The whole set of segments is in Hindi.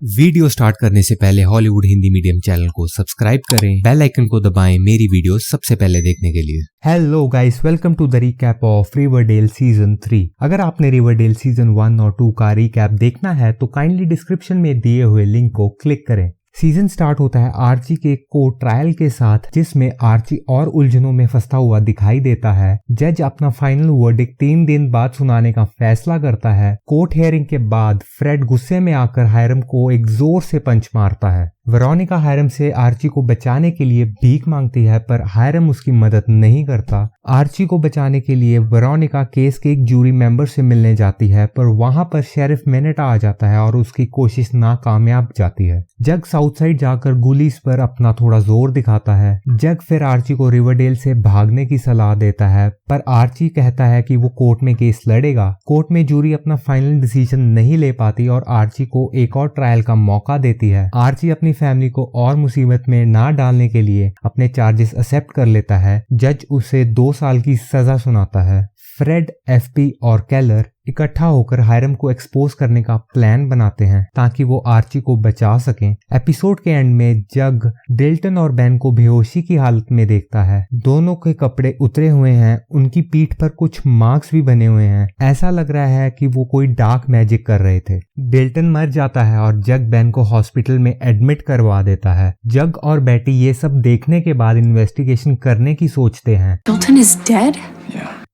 वीडियो स्टार्ट करने से पहले हॉलीवुड हिंदी मीडियम चैनल को सब्सक्राइब करें, बेल आइकन को दबाएं मेरी वीडियो सबसे पहले देखने के लिए। Hello guys, welcome to the recap of Riverdale season 3। अगर आपने रिवरडेल सीजन 1 और 2 का रिकैप देखना है तो काइंडली डिस्क्रिप्शन में दिए हुए लिंक को क्लिक करें। सीजन स्टार्ट होता है आर्ची के कोर्ट ट्रायल के साथ, जिसमें आर्ची और उलझनों में फंसा हुआ दिखाई देता है। जज अपना फाइनल वर्डिक्ट 3 दिन बाद सुनाने का फैसला करता है। कोर्ट हियरिंग के बाद फ्रेड गुस्से में आकर हायरम को एक जोर से पंच मारता है। वेरोनिका हायरम से आर्ची को बचाने के लिए भीख मांगती है, पर हायरम उसकी मदद नहीं करता। आर्ची को बचाने के लिए वेरोनिका केस के एक जूरी मेंबर से मिलने जाती है, पर वहां पर शेरिफ मेनेटा आ जाता है और उसकी कोशिश नाकामयाब जाती है। जग साउथ साइड जाकर गुलीस पर अपना थोड़ा जोर दिखाता है। जग फिर आर्ची को रिवरडेल से भागने की सलाह देता है, पर आर्ची कहता है कि वो कोर्ट में केस लड़ेगा। कोर्ट में जूरी अपना फाइनल डिसीजन नहीं ले पाती और आर्ची को एक और ट्रायल का मौका देती है। आर्ची अपनी फैमिली को और मुसीबत में ना डालने के लिए अपने चार्जेस एक्सेप्ट कर लेता है। जज उसे 2 साल की सजा सुनाता है। फ्रेड, एफपी और केलर इकट्ठा होकर हायरम को एक्सपोज करने का प्लान बनाते हैं ताकि वो आर्ची को बचा सकें। एपिसोड के एंड में जग डिल्टन और बेन को बेहोशी की हालत में देखता है। दोनों के कपड़े उतरे हुए हैं, उनकी पीठ पर कुछ मार्क्स भी बने हुए हैं। ऐसा लग रहा है कि वो कोई डार्क मैजिक कर रहे थे। डिल्टन मर जाता है और जग बेन को हॉस्पिटल में एडमिट करवा देता है। जग और बेटी ये सब देखने के बाद इन्वेस्टिगेशन करने की सोचते हैं। Dalton is dead?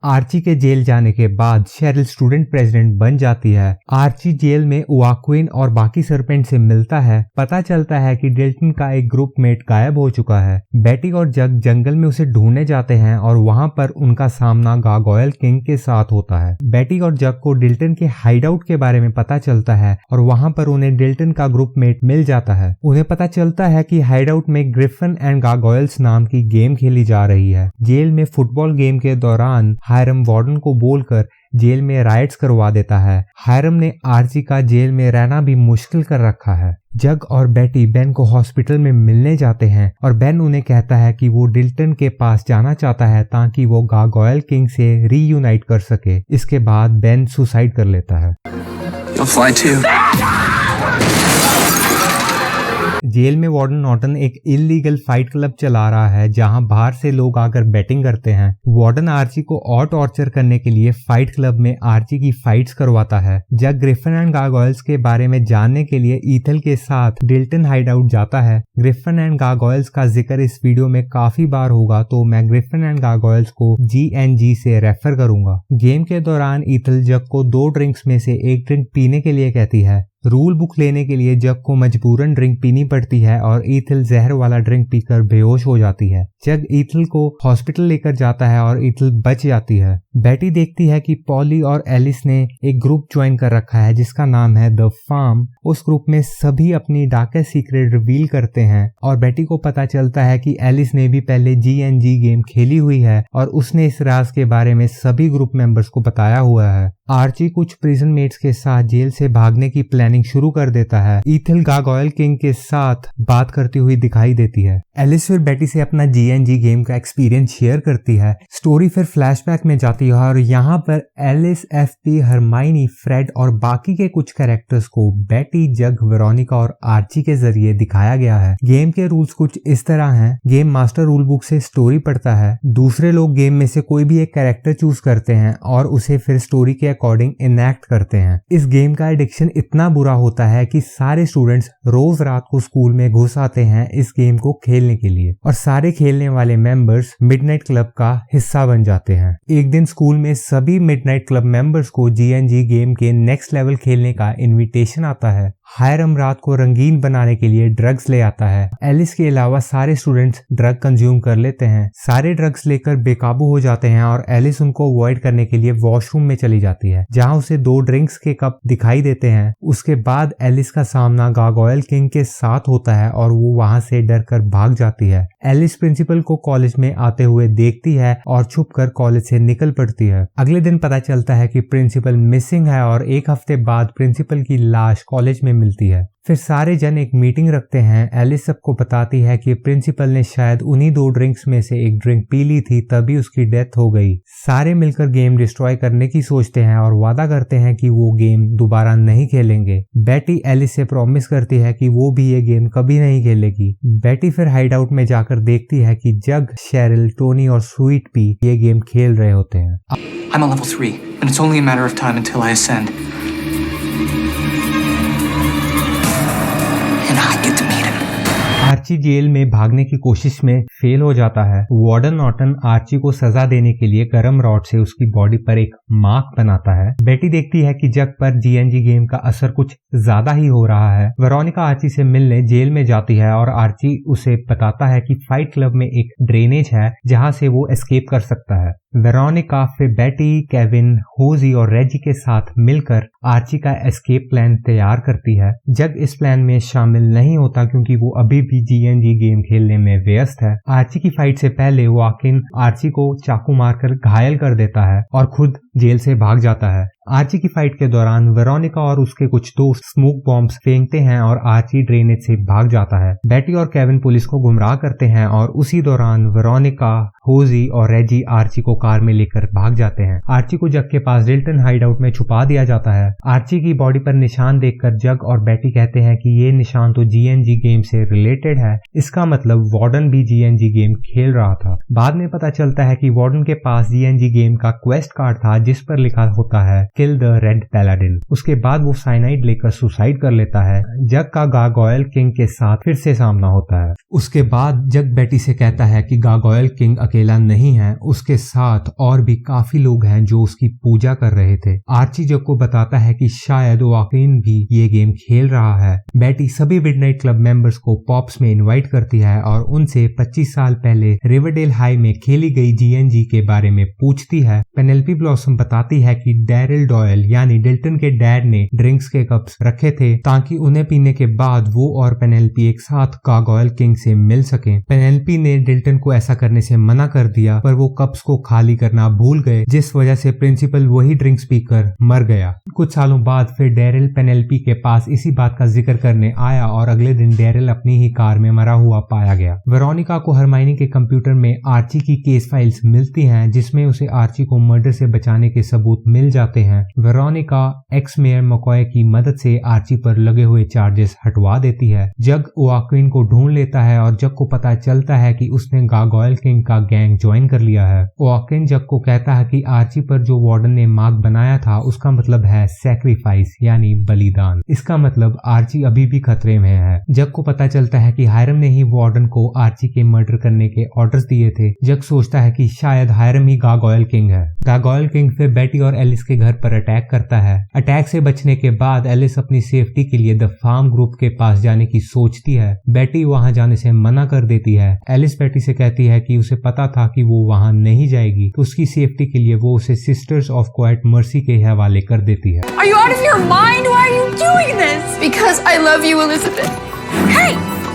आर्ची के जेल जाने के बाद शेरिल स्टूडेंट प्रेसिडेंट बन जाती है। आर्ची जेल में वाक्विन और बाकी सरपेंट से मिलता है। पता चलता है कि डिल्टन का एक ग्रुप मेट गायब हो चुका है। बेटी और जग जंगल में उसे ढूंढने जाते हैं और वहां पर उनका सामना गार्गोयल किंग के साथ होता है। बेटी और जग को डिल्टन के हाइडआउट के बारे में पता चलता है और वहां पर उन्हें डिल्टन का ग्रुप मेट मिल जाता है। उन्हें पता चलता है कि हाइडआउट में ग्रिफिन एंड गार्गोयल्स नाम की गेम खेली जा रही है। जेल में फुटबॉल गेम के दौरान हायरम वार्डन को बोलकर जेल में राइट्स करवा देता है। हायरम ने आर्ची का जेल में रहना भी मुश्किल कर रखा है। जग और बेटी बेन को हॉस्पिटल में मिलने जाते हैं और बेन उन्हें कहता है कि वो डिल्टन के पास जाना चाहता है ताकि वो गार्गोयल किंग से रीयूनाइट कर सके। इसके बाद बेन सुसाइड कर लेता है। जेल में वार्डन नॉर्टन एक इलीगल फाइट क्लब चला रहा है जहां बाहर से लोग आकर बैटिंग करते हैं। वार्डन आर्ची को और टॉर्चर करने के लिए फाइट क्लब में आर्ची की फाइट्स करवाता है। जब ग्रिफिन एंड गार्गोयल्स के बारे में जानने के लिए ईथल के साथ डिल्टन हाइडआउट जाता है। ग्रिफिन एंड गार्गोयल्स का जिक्र इस वीडियो में काफी बार होगा, तो मैं ग्रिफिन एंड गार्गोयल्स को GNG से रेफर करूंगा। गेम के दौरान ईथल जग को 2 ड्रिंक्स में से एक ड्रिंक पीने के लिए कहती है। रूल बुक लेने के लिए जग को मजबूरन ड्रिंक पीनी पड़ती है और ईथल जहर वाला ड्रिंक पीकर बेहोश हो जाती है। जग ईथल को हॉस्पिटल लेकर जाता है और ईथल बच जाती है। बेटी देखती है कि पॉली और एलिस ने एक ग्रुप ज्वाइन कर रखा है जिसका नाम है द फार्म। उस ग्रुप में सभी अपनी डार्केस्ट सीक्रेट रिवील करते हैं और बेटी को पता चलता है कि एलिस ने भी पहले GNG गेम खेली हुई है और उसने इस राज के बारे में सभी ग्रुप मेंबर्स को बताया हुआ है। आर्ची कुछ प्रिजन मेट्स के साथ जेल से भागने की प्लानिंग शुरू कर देता है। ईथल गार्गोयल किंग के साथ बात करती हुई दिखाई देती है। एलिस फिर बेटी से अपना GNG गेम का एक्सपीरियंस शेयर करती है। स्टोरी फिर फ्लैशबैक में जाती है और यहाँ पर एलिस, एफपी, हरमाइनी, फ्रेड और बाकी के कुछ कैरेक्टर्स को बेटी, जग, वेरोनिका और आर्ची के जरिए दिखाया गया है। गेम के रूल्स कुछ इस तरह हैं। गेम मास्टर रूल बुक से स्टोरी पढ़ता है। दूसरे लोग गेम में से कोई भी एक कैरेक्टर चूज करते हैं और उसे फिर स्टोरी के अकॉर्डिंग इनैक्ट करते हैं। इस गेम का एडिक्शन इतना बुरा होता है कि सारे स्टूडेंट्स रोज रात को स्कूल में घुस आते हैं इस गेम को खेलने के लिए और सारे खेलने वाले मेंबर्स मिडनाइट क्लब का हिस्सा बन जाते हैं। एक दिन स्कूल में सभी मिडनाइट क्लब मेंबर्स को GNG गेम के नेक्स्ट लेवल खेलने का इनविटेशन आता है। हायरम रात को रंगीन बनाने के लिए ड्रग्स ले आता है। एलिस के अलावा सारे स्टूडेंट्स ड्रग कंज्यूम कर लेते हैं। सारे ड्रग्स लेकर बेकाबू हो जाते हैं और एलिस उनको अवॉइड करने के लिए वॉशरूम में चली जाती है जहां उसे 2 ड्रिंक्स के कप दिखाई देते हैं। उसके बाद एलिस का सामना गार्गोयल किंग के साथ होता है और वो वहां से डर कर भाग जाती है। एलिस प्रिंसिपल को कॉलेज में आते हुए देखती है और छुपकर कॉलेज से निकल पड़ती है। अगले दिन पता चलता है कि प्रिंसिपल मिसिंग है और एक हफ्ते बाद प्रिंसिपल की लाश कॉलेज में मिलती है। फिर सारे जन एक मीटिंग रखते हैं। एलिस सबको बताती है कि प्रिंसिपल ने शायद उन्हीं 2 ड्रिंक्स में से एक ड्रिंक पी ली थी, तभी उसकी डेथ हो गई। सारे मिलकर गेम डिस्ट्रॉय करने की सोचते हैं और वादा करते हैं कि वो गेम दोबारा नहीं खेलेंगे। बेटी एलिस से प्रॉमिस करती है कि वो भी ये गेम कभी नहीं खेलेगी। बेटी फिर हाइड आउट में जाकर देखती है कि जग, शेरिल, टोनी और स्वीट पी ये गेम खेल रहे होते हैं। I'm on level 3, and it's only a matter of time until I ascend. And I get to meet him. Archie jail में भागने की कोशिश में फेल हो जाता है। वार्डन नॉर्टन आर्ची को सजा देने के लिए गरम रॉड से उसकी बॉडी पर एक मार्क बनाता है। बेटी देखती है कि जग पर जीएनजी गेम का असर कुछ ज्यादा ही हो रहा है। वेरोनिका आर्ची से मिलने जेल में जाती है और आर्ची उसे बताता है कि फाइट क्लब में एक ड्रेनेज है जहां से वो एस्केप कर सकता है। वेरोनिका फिर बेटी, केविन, होजी और रेजी के साथ मिलकर आर्ची का एस्केप प्लान तैयार करती है। जग इस प्लान में शामिल नहीं होता क्योंकि वो अभी भी जीएनजी गेम खेलने में व्यस्त है। आर्ची की फाइट से पहले वॉकिन आर्ची को चाकू मारकर घायल कर देता है और खुद जेल से भाग जाता है। आर्ची की फाइट के दौरान वेरोनिका और उसके कुछ दोस्त स्मोक बॉम्ब्स फेंकते हैं और आर्ची ड्रेनेज से भाग जाता है। बेटी और केविन पुलिस को गुमराह करते हैं और उसी दौरान वेरोनिका, होजी और रेजी आर्ची को कार में लेकर भाग जाते हैं। आर्ची को जग के पास डिल्टन हाइडआउट में छुपा दिया जाता है। आर्ची की बॉडी पर निशान देखकर जग और बेटी कहते हैं कि ये निशान तो जीएनजी गेम से रिलेटेड है, इसका मतलब वार्डन भी जीएनजी गेम खेल रहा था। बाद में पता चलता है कि वार्डन के पास जीएनजी गेम का क्वेस्ट कार्ड था जिस पर लिखा होता है किल द रेड पैलाडिन। उसके बाद वो साइनाइड लेकर सुसाइड कर लेता है। जग का गार्गोयल किंग के साथ फिर से सामना होता है। उसके बाद जग बेटी से कहता है कि गार्गोयल किंग अकेला नहीं है, उसके साथ और भी काफी लोग हैं जो उसकी पूजा कर रहे थे। आर्ची जग को बताता है कि शायद वॉकिन भी ये गेम खेल रहा है। बेटी सभी मिडनाइट क्लब मेंबर्स को पॉप्स में इनवाइट करती है और उनसे 25 साल पहले रिवरडेल हाई में खेली गई जीएनजी के बारे में पूछती है। पेनेलोपी ब्लॉसम बताती है कि डैरिल डॉयल यानी डिल्टन के डैड ने ड्रिंक्स के कप्स रखे थे ताकि उन्हें पीने के बाद वो और पेनेलोपी एक साथ गार्गोयल किंग से मिल सकें। पेनेलोपी ने डिल्टन को ऐसा करने से मना कर दिया पर वो कप्स को खाली करना भूल गए, जिस वजह से प्रिंसिपल वही ड्रिंक्स पीकर मर गया। कुछ सालों बाद फिर डैरिल पेनेलोपी के पास इसी बात का जिक्र करने आया और अगले दिन डैरिल अपनी ही कार में मरा हुआ पाया गया। वेरोनिका को हरमाइनी के कंप्यूटर में आर्ची की केस फाइल्स मिलती हैं जिसमें उसे आर्ची को मर्डर से बचाने के सबूत मिल जाते हैं। वेरोनिका एक्स मेयर मकॉय की मदद से आर्ची पर लगे हुए चार्जेस हटवा देती है। जग वॉकिन को ढूंढ लेता है और जग को पता चलता है कि उसने गार्गोयल किंग का गैंग ज्वाइन कर लिया है। वॉकिन जग को कहता है कि आर्ची पर जो वार्डन ने मार्क बनाया था उसका मतलब है सैक्रिफाइस यानी बलिदान। इसका मतलब आर्ची अभी भी खतरे में है। जग को पता चलता है कि हायरम ने ही वार्डन को आर्ची के मर्डर करने के ऑर्डर्स दिए थे। जग सोचता है कि शायद हायरम ही गार्गोयल किंग है। गार्गोयल किंग फिर बेटी और एलिस के घर पर अटैक करता है। अटैक से बचने के बाद एलिस अपनी सेफ्टी के लिए द फार्म ग्रुप के पास जाने की सोचती है। बेटी वहां जाने से मना कर देती है। एलिस बेटी से कहती है कि उसे पता था कि वो वहां नहीं जाएगी, तो उसकी सेफ्टी के लिए वो उसे सिस्टर्स ऑफ क्वाइट मर्सी के हवाले कर देती है। Are you out of your mind? Why are you doing this? Because I love you, Elizabeth. Hey,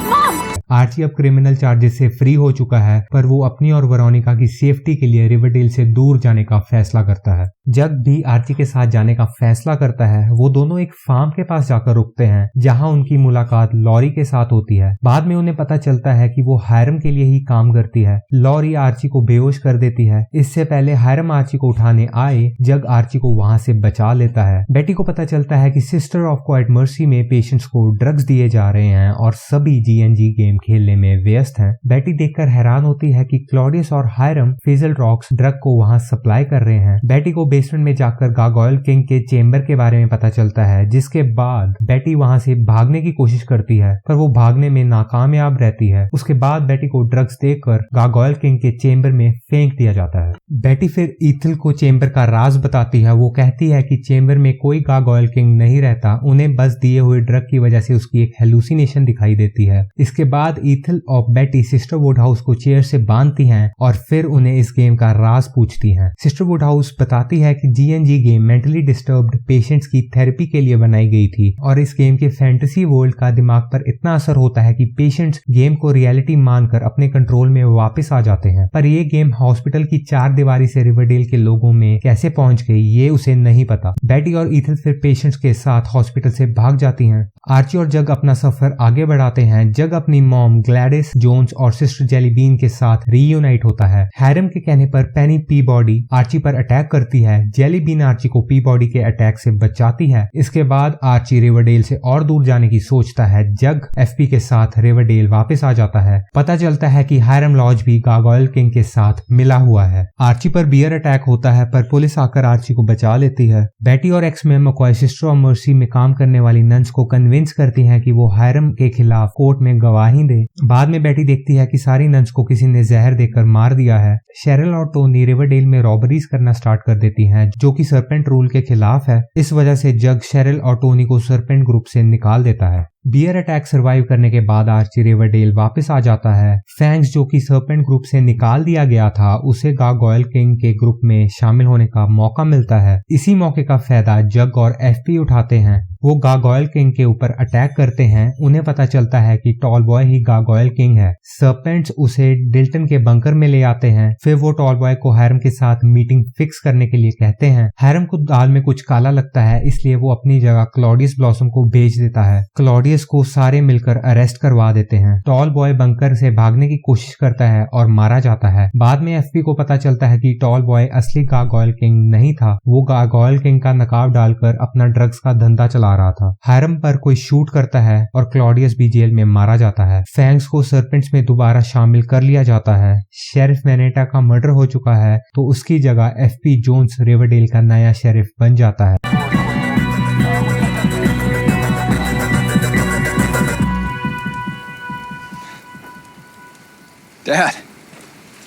Mom! Archie अब क्रिमिनल चार्जेस से फ्री हो चुका है पर वो अपनी और वेरोनिका की सेफ्टी के लिए रिवरडेल से दूर जाने का फैसला करता है। जग भी आर्ची के साथ जाने का फैसला करता है। वो दोनों एक फार्म के पास जाकर रुकते हैं जहां उनकी मुलाकात लॉरी के साथ होती है। बाद में उन्हें पता चलता है कि वो हायरम के लिए ही काम करती है। लॉरी आर्ची को बेहोश कर देती है। इससे पहले हायरम आर्ची को उठाने आए, जग आर्ची को वहां से बचा लेता है। बेटी को पता चलता है कि सिस्टर ऑफ क्वाइट मर्सी में पेशेंट्स को ड्रग्स दिए जा रहे हैं और सभी जीएनजी गेम खेलने में व्यस्त हैं। बेटी देखकर हैरान होती है कि क्लॉडियस और हायरम फिजल रॉक्स ड्रग को वहां सप्लाई कर रहे हैं। बेटी को बेसमेंट में जाकर गार्गोयल किंग के चेंबर के बारे में पता चलता है, जिसके बाद बेटी वहां से भागने की कोशिश करती है पर वो भागने में नाकामयाब रहती है। उसके बाद बेटी को ड्रग्स देकर गार्गोयल किंग के चेंबर में फेंक दिया जाता है। बेटी फिर ईथल को चेंबर का राज बताती है। वो कहती है कि चेंबर में कोई गार्गोयल किंग नहीं रहता, उन्हें बस दिए हुए ड्रग की वजह से उसकी एक हेलुसिनेशन दिखाई देती है। इसके बाद ईथल और बेटी सिस्टर वुडहाउस को चेयर से बांधती हैं और फिर उन्हें इस गेम का राज पूछती हैं। सिस्टर वुडहाउस बताती है है कि GNG game mentally disturbed patients की थेरेपी के लिए बनाई गई थी और इस गेम के फैंटेसी वर्ल्ड का दिमाग पर इतना असर होता है कि पेशेंट्स गेम को रियलिटी मानकर अपने कंट्रोल में वापस आ जाते हैं। पर ये गेम हॉस्पिटल की चार दीवारी से रिवरडेल के लोगों में कैसे पहुंच गई ये उसे नहीं पता। बेटी और ईथन फिर पेशेंट्स के साथ हॉस्पिटल से भाग जाती हैं। आर्ची और जग अपना सफर आगे बढ़ाते हैं। जग अपनी मॉम ग्लैडिस जोन्स और सिस्टर जेलीबीन के साथ रीयूनाइट होता है। हैरम के कहने पर पेनी पीबॉडी आर्ची पर अटैक करती है। जेलीबीन आर्ची को पीबॉडी के अटैक से बचाती है। इसके बाद आर्ची रिवरडेल से और दूर जाने की सोचता है। जग एफपी के साथ रिवरडेल वापस आ जाता है। पता चलता है कि हैरम लॉज भी गार्गोयल किंग के साथ मिला हुआ है। आर्ची पर बियर अटैक होता है पर पुलिस आकर आर्ची को बचा लेती है। बेटी और एक्स में मकॉय सिस्टर ऑफ मर्सी में काम करने वाली नन्स को कन्विंस करती हैं कि वो हैरम के खिलाफ कोर्ट में गवाही दे। बाद में बेटी देखती है कि सारी नन्स को किसी ने जहर देकर मार दिया है। शेरिल और टोनी रिवरडेल में रॉबरीज करना स्टार्ट कर देती हैं जो कि सर्पेंट रूल के खिलाफ है। इस वजह से जग शेरिल और टोनी को सर्पेंट ग्रुप से निकाल देता है। बियर अटैक सरवाइव करने के बाद आर्ची रिवरडेल वापस आ जाता है। फैंक्स जो कि सर्पेंट ग्रुप से निकाल दिया गया था उसे गार्गोयल किंग के ग्रुप में शामिल होने का मौका मिलता है। इसी मौके का फायदा जग और एफपी उठाते हैं। वो गार्गोयल किंग के ऊपर अटैक करते हैं। उन्हें पता चलता है कि टॉल बॉय ही गार्गोयल किंग है। सर्पेंट्स उसे डिल्टन के बंकर में ले आते हैं। फिर वो टॉल बॉय को हैरम के साथ मीटिंग फिक्स करने के लिए कहते हैं। हैरम को दाल में कुछ काला लगता है इसलिए वो अपनी जगह क्लॉडियस ब्लॉसम को भेज देता है। क्लॉडियस को सारे मिलकर अरेस्ट करवा देते हैं। टॉल बॉय बंकर से भागने की कोशिश करता है और मारा जाता है। बाद में एफपी को पता चलता है कि टॉल बॉय असली गार्गोयल किंग नहीं था। वो गार्गोयल किंग का नकाब डालकर अपना ड्रग्स का धंधा चला रहा था। हैरम पर कोई शूट करता है और क्लॉडियस भी जेल में मारा जाता है। फैंक्स को सर्पेंट्स में दोबारा शामिल कर लिया जाता है। शेरिफ मैनेटा का मर्डर हो चुका है तो उसकी जगह एफपी जोन्स रिवरडेल का नया शेरिफ बन जाता है। Dad.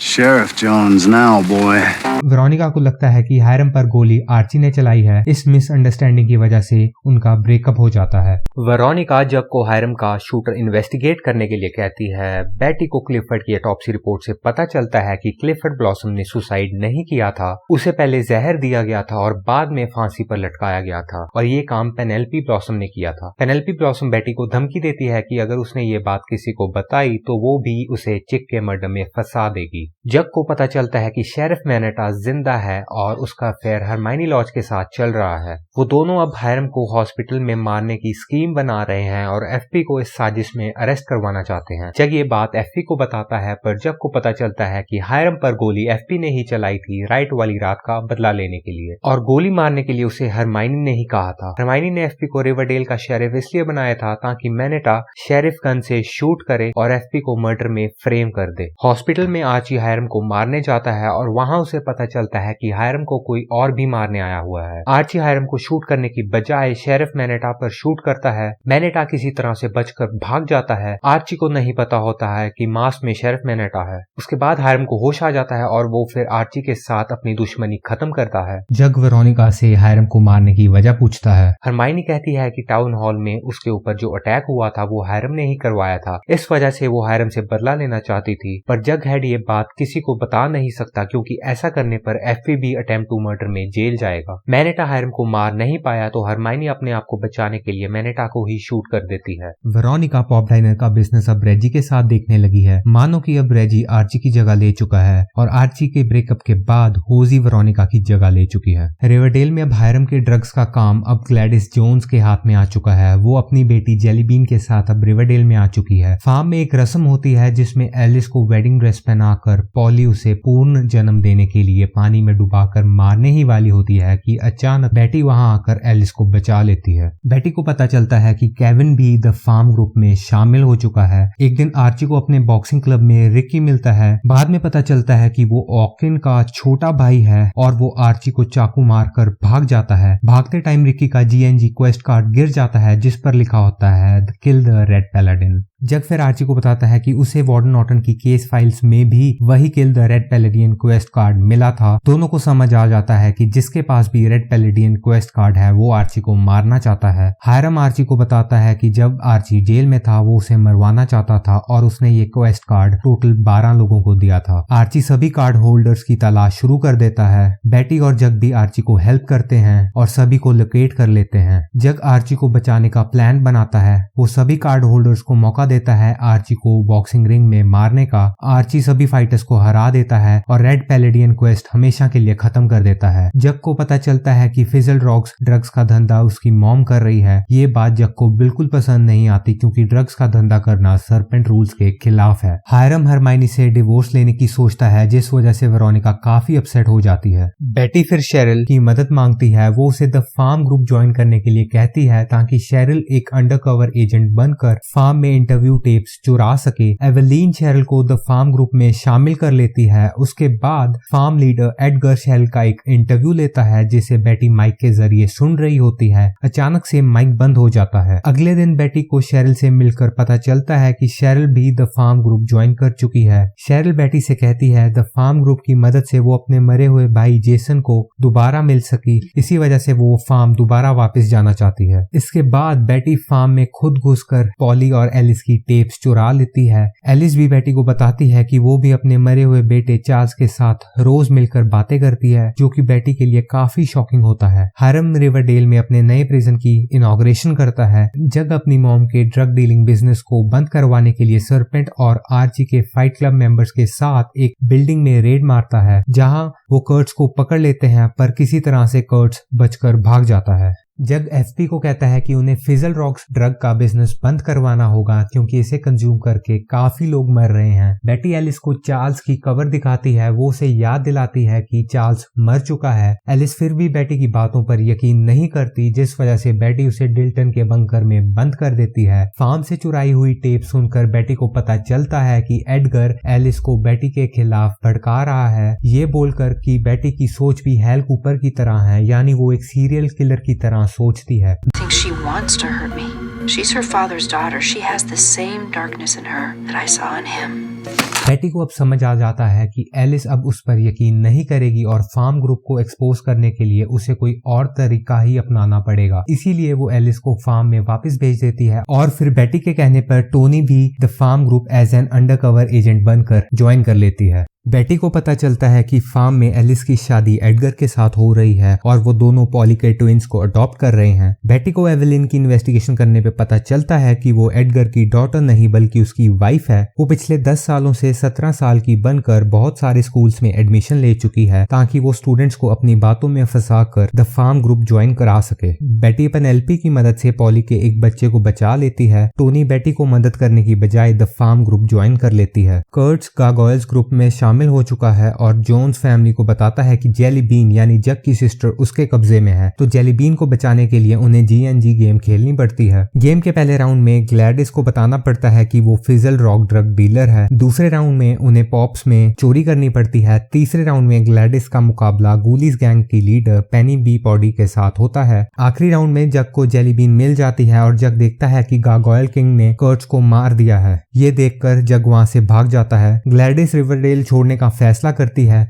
Sheriff Jones now, boy. Veronica को लगता है कि हैरम पर गोली आर्ची ने चलाई है। इस मिसअंडरस्टैंडिंग की वजह से उनका ब्रेकअप हो जाता है। वेरोनिका जग को हैरम का शूटर इन्वेस्टिगेट करने के लिए कहती है। बेटी को क्लिफर्ड की ऑटोप्सी रिपोर्ट से पता चलता है कि क्लिफर्ड ब्लॉसम ने सुसाइड नहीं किया था। उसे पहले जहर दिया गया था और बाद में फांसी पर लटकाया गया था और ये काम पेनेल्पी ब्लॉसम ने किया था। पेनेल्पी ब्लॉसम बेटी को धमकी देती है कि अगर उसने ये बात किसी को बताई तो वो भी उसे चिक के मर्डर में फंसा देगी। जग को पता चलता है कि शेरिफ मैनेटा जिंदा है और उसका अफेयर हरमाइनी लॉज के साथ चल रहा है। वो दोनों अब हैरम को हॉस्पिटल में मारने की स्कीम बना रहे हैं और एफपी को इस साजिश में अरेस्ट करवाना चाहते हैं। जग ये बात एफपी को बताता है पर जग को पता चलता है कि हैरम पर गोली एफपी ने ही चलाई थी राइट वाली रात का बदला लेने के लिए और गोली मारने के लिए उसे हरमाइनी ने ही कहा था। हरमाइनी ने एफपी को रिवरडेल का शेरिफ इसलिए बनाया था ताकि मैनेटा शेरिफ गन से शूट करे और एफपी को मर्डर में फ्रेम कर दे। हॉस्पिटल में आर्ची हैरम को मारने जाता है और वहां उसे पता चलता है कि हैरम को कोई और भी मारने आया हुआ है। आर्ची हैरम को शूट करने की बजाय शेरिफ मैनेटा पर शूट करता है। मैनेटा किसी तरह से बचकर भाग जाता है। आर्ची को नहीं पता होता है कि मास्क में शेरिफ मैनेटा है। उसके बाद हैरम को होश आ जाता है और वो फिर आर्ची के साथ अपनी दुश्मनी खत्म करता है। जग वेरोनिका से हैरम को मारने की वजह पूछता है। हरमाइनी कहती है कि टाउन हॉल में उसके ऊपर जो अटैक हुआ था वो हैरम ने ही करवाया था, इस वजह से वो हैरम से बदला लेना चाहती थी। पर जग हेड ये बात किसी को बता नहीं सकता क्योंकि ऐसा करने पर एफपी भी अटेम्प्ट टू मर्डर में जेल जाएगा। मैनेटा हैरम को मार नहीं पाया तो हरमाइनी अपने आप को बचाने के लिए मैनेटा को ही शूट कर देती है। वेरोनिका पॉप डाइनर का बिजनेस अब रेजी के साथ देखने लगी है। मानो कि अब रेजी आर्ची की जगह ले चुका है और आर्ची के ब्रेकअप के बाद होजी वेरोनिका की जगह ले चुकी है। रिवरडेल में अब हैरम के ड्रग्स का काम अब ग्लैडिस जोन्स के हाथ में आ चुका है। वो अपनी बेटी जेलीबीन के साथ अब रिवरडेल में आ चुकी है। फार्म में एक रस्म होती है जिसमें एलिस को वेडिंग ड्रेस पहनाकर पॉली उसे पूर्ण जन्म देने के लिए पानी में डुबाकर मारने ही वाली होती है कि अचानक बेटी वहां आकर एलिस को बचा लेती है। बेटी को पता चलता है कि केविन भी द फार्म ग्रुप में शामिल हो चुका है। एक दिन आर्ची को अपने बॉक्सिंग क्लब में रिकी मिलता है। बाद में पता चलता है कि वो ऑकिन का छोटा भाई है और वो आर्ची को चाकू मारकर भाग जाता है। भागते टाइम रिकी का GNG क्वेस्ट कार्ड गिर जाता है जिस पर लिखा होता है किल द रेड पैलाडिन। जग फिर आर्ची को बताता है कि उसे वार्डन नॉर्टन की केस फाइल्स में भी वही वही kill the red Palladian quest card मिला था। दोनों को समझ आ जाता है कि जिसके पास भी रेड पैलेडियन क्वेस्ट कार्ड है वो आर्ची को मारना चाहता है। हायरम आर्ची को बताता है कि जब आर्ची जेल में था वो उसे मरवाना चाहता था और उसने ये क्वेस्ट कार्ड टोटल 12 लोगों को दिया था। आर्ची सभी कार्ड होल्डर्स की तलाश शुरू कर देता है। बेटी और जग भी आर्ची को हेल्प करते हैं और सभी को लोकेट कर लेते हैं। जग आर्ची को बचाने का प्लान बनाता है। वो सभी कार्ड होल्डर्स को मौका देता है आर्ची को बॉक्सिंग रिंग में मारने का। आर्ची सभी फाइटर्स को हरा देता है और रेड पैलेडियन क्वेस्ट हमेशा के लिए खत्म कर देता है। जग को पता चलता है कि फिजल रॉक्स ड्रग्स का धंधा उसकी मॉम कर रही है। ये बात जग को बिल्कुल पसंद नहीं आती क्योंकि ड्रग्स का धंधा करना सरपेंट रूल्स के खिलाफ है। हायरम हरमाइनी से डिवोर्स लेने की सोचता है जिस वजह से वेरोनिका काफी अपसेट हो जाती है। बेटी फिर शेरिल की मदद मांगती है। वो उसे द फार्म ग्रुप ज्वाइन करने के लिए कहती है ताकि शेरिल एक अंडरकवर एजेंट बनकर फार्म में इंटरव्यू टेप्स चुरा सके। एवेलीन शेरिल को द फार्म ग्रुप में शामिल कर लेती है। उसके बाद फार्म लीडर एडगर शेरिल का एक इंटरव्यू लेता है जिसे बेटी माइक के जरिए सुन रही होती है। अचानक से माइक बंद हो जाता है। अगले दिन बेटी को शेरिल से मिलकर पता चलता है कि शेरिल भी द फार्म ग्रुप ज्वाइन कर चुकी है। शेरिल बेटी से कहती है द फार्म ग्रुप की मदद से वो अपने मरे हुए भाई जेसन को दोबारा मिल सकी, इसी वजह से वो फार्म दोबारा वापस जाना चाहती है। इसके बाद बेटी फार्म में खुद घुसकर पॉली और एलिस की टेप्स चुरा लेती है। एलिस भी बेटी को बताती है कि वो भी अपने मरे हुए बेटे चार्ल्स के साथ रोज मिलकर बातें करती है, जो कि बेटी के लिए काफी शॉकिंग होता है। हायरम रिवरडेल में अपने नए प्रिजन की इनॉग्रेशन करता है। जग अपनी मॉम के ड्रग डीलिंग बिजनेस को बंद करवाने के लिए सरपेंट और आर्ची के फाइट क्लब मेंबर्स के साथ एक बिल्डिंग में रेड मारता है, जहां वो कर्ट्स को पकड़ लेते हैं, पर किसी तरह से कर्ट्स बचकर भाग जाता है। जग एफपी को कहता है कि उन्हें फिजल रॉक्स ड्रग का बिजनेस बंद करवाना होगा क्योंकि इसे कंज्यूम करके काफी लोग मर रहे हैं। बेटी एलिस को चार्ल्स की कवर दिखाती है। वो उसे याद दिलाती है कि चार्ल्स मर चुका है। एलिस फिर भी बेटी की बातों पर यकीन नहीं करती, जिस वजह से बेटी उसे डिल्टन के बंकर में बंद कर देती है। फार्म से चुराई हुई टेप सुनकर बेटी को पता चलता है कि एडगर एलिस को बेटी के खिलाफ भड़का रहा है, ये बोलकर कि बेटी की सोच भी हेल कूपर की तरह है, यानी वो एक सीरियल किलर की तरह सोचती है। Think she wants to hurt me. She's her father's daughter. She has the same darkness in her that I saw in him. बेटी को अब समझ आ जाता है कि एलिस अब उस पर यकीन नहीं करेगी और फार्म ग्रुप को एक्सपोज करने के लिए उसे कोई और तरीका ही अपनाना पड़ेगा। इसीलिए वो एलिस को फार्म में वापस भेज देती है और फिर बेटी के कहने पर टोनी भी the farm group as an undercover agent बनकर ज्वाइन कर लेती है। बेटी को पता चलता है कि फार्म में एलिस की शादी एडगर के साथ हो रही है और वो दोनों पॉली के ट्विंस को अडॉप्ट कर रहे हैं। बेटी को एवेलिन की इन्वेस्टिगेशन करने पे पता चलता है कि वो एडगर की डॉटर नहीं बल्कि उसकी वाइफ है। वो पिछले 10 सालों से 17 साल की बनकर बहुत सारे स्कूल्स में एडमिशन ले चुकी है ताकि वो स्टूडेंट्स को अपनी बातों में फंसा कर द फार्म ग्रुप ज्वाइन करा सके। बेटी पेनेलोपी की मदद से पॉली के एक बच्चे को बचा लेती है। टोनी बेटी को मदद करने की बजाय द फार्म ग्रुप ज्वाइन कर लेती है। कर्ट्स गार्गोयल्स ग्रुप में शामिल हो चुका है और जोन्स फैमिली को बताता है कि जेली बीन यानी जग की सिस्टर उसके कब्जे में है, तो जेली बीन को बचाने के लिए उन्हें GNG गेम खेलनी पड़ती है। गेम के पहले राउंड में ग्लैडिस को बताना पड़ता है कि वो फिजल रॉक ड्रग डीलर है। दूसरे राउंड में उन्हें पॉप्स में चोरी करनी पड़ती है। तीसरे राउंड में ग्लैडिस का मुकाबला गूलीज गैंग की लीडर पेनी बी पॉडी के साथ होता है। आखिरी राउंड में जग को जेली बीन मिल जाती है और जग देखता है कि गार्गोयल किंग ने कर्ट्स को मार दिया है। ये देखकर जग वहां से भाग जाता है। ग्लैडिस रिवरडेल छोड़ने का फैसला करती है।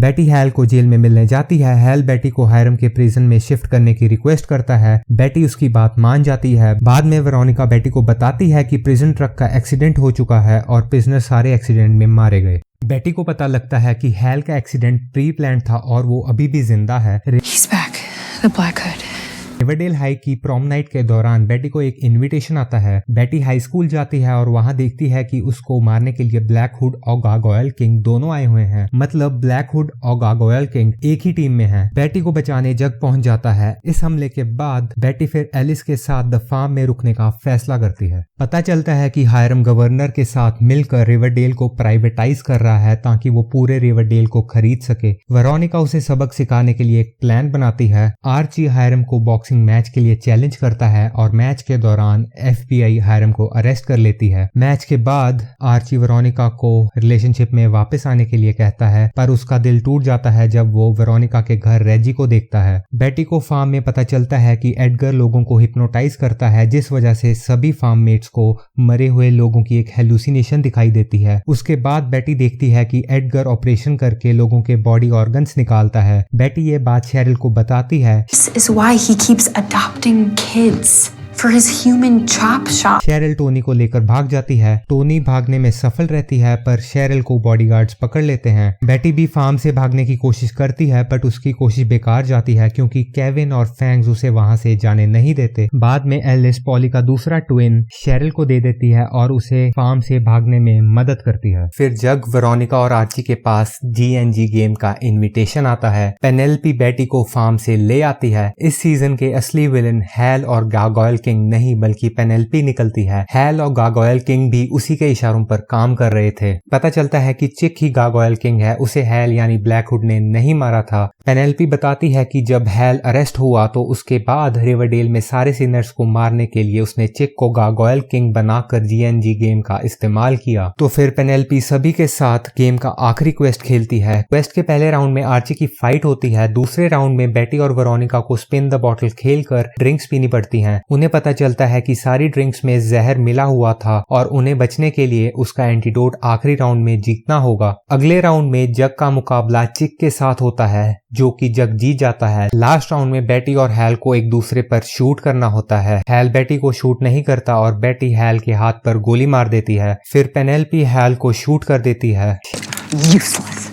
बेटी हैल को जेल में मिलने जाती है। हैल बेटी को हायरम के प्रिजन में शिफ्ट करने की रिक्वेस्ट करता है। बेटी उसकी बात मान जाती है। बाद में वेरोनिका बेटी को बताती है कि प्रिजन ट्रक का एक्सीडेंट हो चुका है और प्रिजनर सारे एक्सीडेंट में मारे गए। बेटी को पता लगता है कि हैल का एक्सीडेंट प्री प्लान था और वो अभी भी जिंदा है। He's back. The Black Hood. Riverdale high की प्रॉम नाइट के दौरान बेटी को एक इनविटेशन आता है। बेटी हाई स्कूल जाती है और वहां देखती है कि उसको मारने के लिए ब्लैक हुड और गार्गोयल किंग दोनों आए हुए हैं। मतलब ब्लैक हुड और गार्गोयल किंग एक ही टीम में हैं। बेटी को बचाने जग पहुंच जाता है। इस हमले के बाद बेटी फिर एलिस के साथ द फार्म में रुकने का फैसला करती है। पता चलता है कि हायरम गवर्नर के साथ मिलकर रिवरडेल को प्राइवेटाइज कर रहा है ताकि वो पूरे रिवरडेल को खरीद सके। वेरोनिका उसे सबक सिखाने के लिए एक प्लान बनाती है। आर्ची हायरम को बॉक्सिंग बॉक्सिंग मैच के लिए चैलेंज करता है और मैच के दौरान FBI हायरम को अरेस्ट कर लेती है। मैच के बाद आर्ची वेरोनिका को रिलेशनशिप में वापस आने के लिए कहता है, पर उसका दिल टूट जाता है जब वो वेरोनिका के घर रेजी को देखता है। बेटी को फार्म में पता चलता है कि एडगर लोगों को हिप्नोटाइज करता है, जिस वजह से सभी फार्म मेट्स को मरे हुए लोगों की एक हेलुसिनेशन दिखाई देती है। उसके बाद बेटी देखती है कि एडगर ऑपरेशन करके लोगों के बॉडी ऑर्गन्स निकालता है। बेटी ये बात शेरिल को बताती है। This is why he keeps adopting kids. For his human chop shop. Cheryl Toni को लेकर भाग जाती है। टोनी भागने में सफल रहती है, पर शेरिल को बॉडीगार्ड्स पकड़ लेते हैं। बेटी भी फार्म से भागने की कोशिश करती है, बट उसकी कोशिश बेकार जाती है क्योंकि केविन और फैंग्स उसे वहां से जाने नहीं देते। बाद में एलिस पॉली का दूसरा ट्विन शेरिल को दे देती है और उसे फार्म से भागने में मदद करती है। फिर जग वेरोनिका और आर्ची के पास GNG गेम का इन्विटेशन आता है। पेनेलोपी बेटी को फार्म से ले आती है। इस सीजन के असली विलन हैल और गार्गोयल किंग नहीं बल्कि पेनेलोपी निकलती है। हैल और गार्गोयल किंग भी उसी के इशारों पर काम कर रहे थे। पता चलता है कि चिक ही गार्गोयल किंग है, उसे हैल यानी ब्लैकहुड ने नहीं मारा था। पेनेलोपी बताती है कि जब हैल अरेस्ट हुआ तो उसके बाद रिवरडेल में सारे सिनर्स को मारने के लिए उसने चिक को गार्गोयल किंग बनाकर GNG गेम का इस्तेमाल किया। तो फिर पेनेलोपी सभी के साथ गेम का आखिरी क्वेस्ट खेलती है। क्वेस्ट के पहले राउंड में आर्ची की फाइट होती है। दूसरे राउंड में बेटी और वेरोनिका को स्पिन द बॉटल खेलकर ड्रिंक्स पीनी पड़ती हैं। उन्हें पता चलता है कि सारी ड्रिंक्स में जहर मिला हुआ था और उन्हें बचने के लिए उसका एंटीडोट आखिरी राउंड में जीतना होगा। अगले राउंड में जग का मुकाबला चिक के साथ होता है, जो कि जग जीत जाता है। लास्ट राउंड में बेटी और हैल को एक दूसरे पर शूट करना होता है। हैल बेटी को शूट नहीं करता और बेटी हैल के हाथ पर गोली मार देती है। फिर पेनेलोपी हैल को शूट कर देती है। Useless.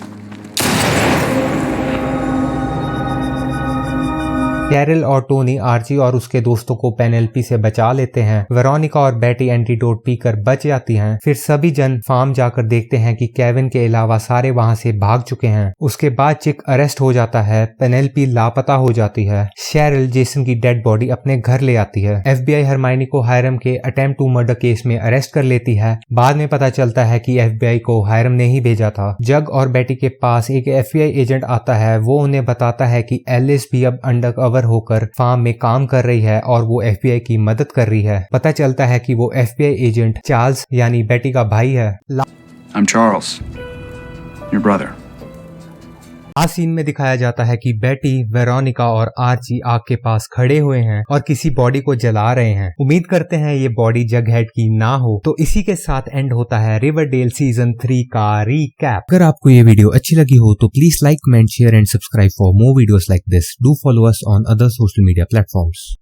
कैरल और टोनी आर्ची और उसके दोस्तों को पेनेलोपी से बचा लेते हैं। वेरोनिका और बेटी एंटीडोट पीकर बच जाती हैं। फिर सभी जन फार्म जाकर देखते हैं कि केविन के अलावा सारे वहां से भाग चुके हैं। उसके बाद चिक अरेस्ट हो जाता है। पेनेलोपी लापता हो जाती है। शेरिल जेसन की डेड बॉडी अपने घर ले आती है। FBI हरमाइनी को हायरम के अटेम्प्ट टू मर्डर केस में अरेस्ट कर लेती है। बाद में पता चलता है कि FBI को हायरम ने ही भेजा था। जग और बेटी के पास एक FBI एजेंट आता है। वो उन्हें बताता है कि एलिस भी अब अंडरकवर होकर फार्म में काम कर रही है और वो FBI की मदद कर रही है। पता चलता है कि वो FBI एजेंट चार्ल्स यानी बेटी का भाई है। I'm Charles, your brother. आज सीन में दिखाया जाता है कि बेटी, वेरोनिका और आर्ची आग के पास खड़े हुए हैं और किसी बॉडी को जला रहे हैं। उम्मीद करते हैं ये बॉडी जगहेड की ना हो। तो इसी के साथ एंड होता है रिवरडेल सीजन 3 का रीकैप। अगर आपको ये वीडियो अच्छी लगी हो तो please like, comment, share and subscribe for more videos like this. Do follow us on other social media platforms.